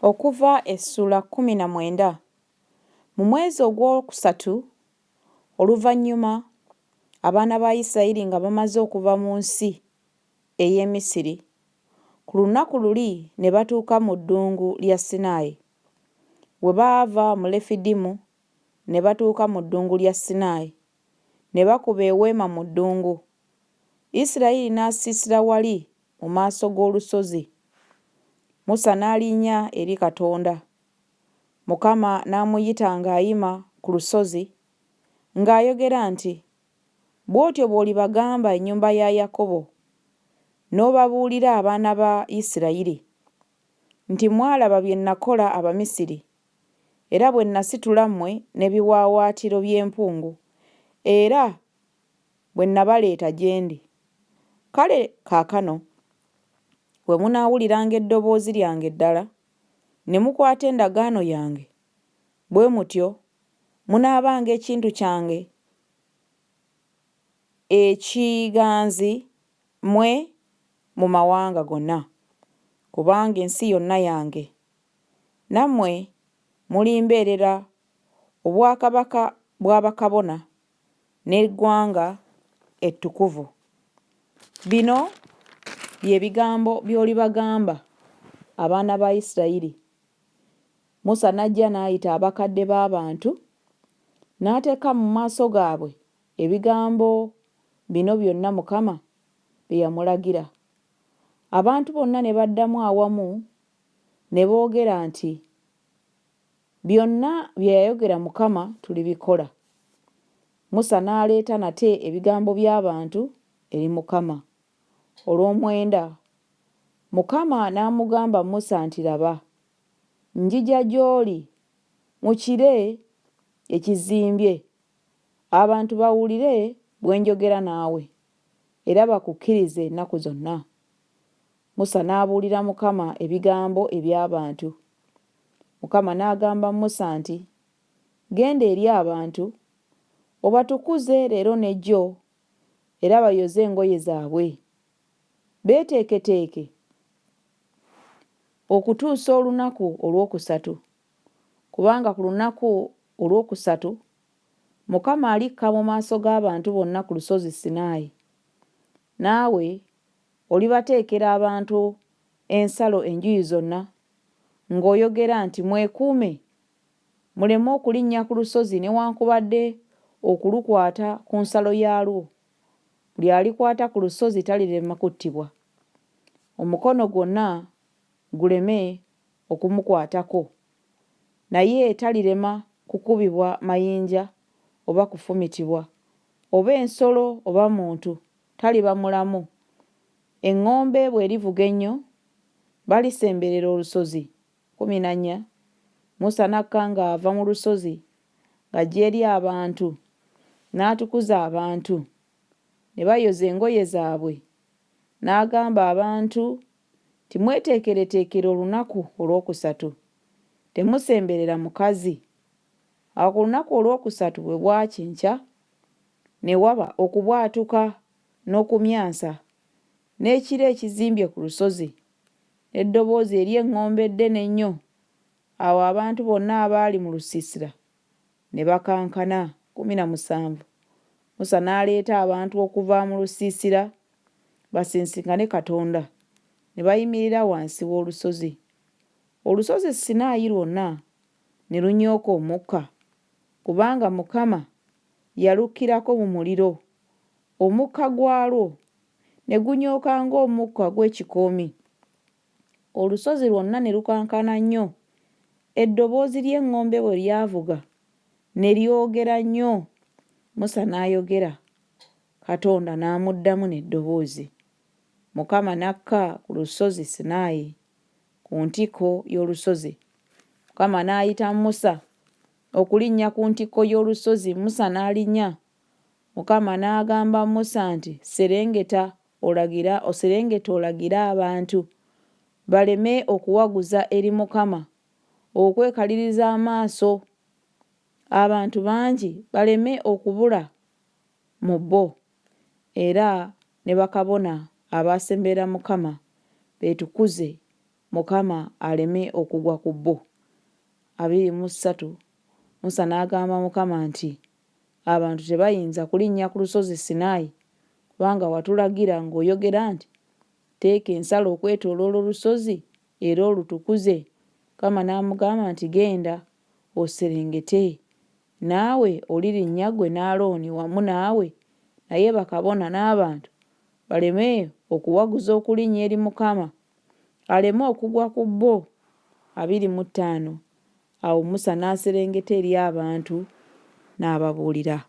Okuva essula 19. Mu mwezi ogwokusatu oluvannyuma abaana ba Isirayiri nga bamaze okuva mu nsi ey'e Misiri, ku lunaku luli ne batuuka mu ddungu lya Sinaayi. Bwe baava mu Lefidimu ne batuuka mu ddungu lya Sinaayi, ne bakuba eweema mu ddungu. Isirayiri n'asiisira wali mu maaso g'olusozi. Musa n'alinnya eri Katonda. Mukama n'amuyita ng'ayima ku lusozi, ng'ayogera nti, bw'otyo bw'olibagamba ennyumba ya Yakobo, n'obabuulira abaana ba Isirayiri, nti mwalaba bye nakola Abamisiri, era bwe nasitula mmwe n'ebiwaawaatiro by'empungu, era bwe nabaleeta gye ndi. Kale kaakano bwe munaawuliranga eddoboozi lyange eddala, ne mukwata endagaano yange, bwe mutyo munaabanga ekintu kyange ekiganzi mmwe mu mawanga gonna, kubanga ensi yonna yange. Nammwe mulimbeerera obwakabaka bw'abakabona n'eggwanga ettukuvu. Bino bye bigambo by'olibagamba abaana ba Isirayiri. Musa n'ajja n'ayita abakadde b'abantu, n'ateeka mu maaso gaabwe ebigambo bino byonna Mukama bye yamulagira. Abantu bonna ne baddamu awamu ne boogera nti, byonna bye yayogera Mukama tulibikola. Musa n'aleeta nate ebigambo by'abantu eri Mukama. Olw'omwenda, Mukama n'amugamba Musa nti, laba, njija gy'oli mu kire ekizimbye, abantu bawulire bwe njogera naawe, era bakukkirize ennaku zonna. Musa n'abuulira Mukama ebigambo eby'abantu. Mukama n'agamba Musa nti, genda eri abantu, obatukuze leero n'ejjo, era bayoze engoye zaabwe, beeteeketeeke okutuusa olunaku olwokusatu, kubanga ku lunaku olwokusatu Mukama alikka mu maaso g'abantu bonna ku lusozi Sinaayi. Naawe olibateekera abantu ensalo enjuuyi zonna, ng'oyogera nti, mwekuume, muleme okulinnya ku lusozi newankubadde okulukwata ku nsalo yaalwo. Buli alikwata ku lusozi talirema kuttibwa, omukono gwonna guleme okumukwatako, naye talirema kukubibwa mayinja oba kufumitibwa, oba ensolo oba muntu taliba mulamu. Eŋŋombe bw'erivuga ennyo, balisemberera olusozi. 14. Musa n'akka ng'ava mu lusozi ng'ajja eri abantu, n'atukuza abantu, ne bayoza engoye zaabwe. N'agamba abantu, timweteekereteekere olunaku olwokusatu, temusemberera mukazi. Awo ku lunaku olwokusatu bwe bwakyenkya, ne waba okubwatuka n'okumyansa, n'ekire ekizimbye ku lusozi, n'eddoboozi ery'eŋŋombe eddene ennyo. Awo abantu bonna abaali mu lusiisira ne bakankana. 17. Musa n'aleeta abantu okuva mu lusiisira basisinkane Katonda, ne bayimirira wansi w'olusozi. Olusozi Sinaayi lwonna ne lunyooka omukka, kubanga Mukama yalukkirako mu muliro. Omukka gwalwo ne gunyooka ng'omukka gw'ekikoomi. Olusozi lwonna ne lukankana nnyo. Eddoboozi ly'eŋŋombe bwe lyavuga ne lyogera nnyo. Musa n'ayogera, Katonda n'amuddamu n'eddoboozi. Mukama n'akka ku lusozi Sinaayi ku ntikko y'olusozi. Mukama n'ayita Musa okulinnya ku ntikko y'olusozi. Musa n'alinnya. Mukama n'agamba Musa nti, serengeta olagire abantu baleme okuwaguza eri Mukama, okwekaliriza amaaso, abantu bangi baleme okubula mu bo, era ne bakabona abasemberera Mukama beetukuze Mukama aleme okugwa ku bo. 23 Musa n'agamba Mukama nti abantu tebayinza kulinnya ku lusozi Sinaayi kubanga watulagira ng'oyogera nti teeka ensalo okwetooloola olusozi era olutukuze. Mukama n'amugamba nti genda oserengete, naawe olirinnya ggwe ne Alooni wamu naawe, naye bakabona n'abantu baleme okuwaguza okulinnya eri Mukama, aleme okugwa ku bo. 25 Awo Musa n'aserengeta eri abantu n'ababuulira.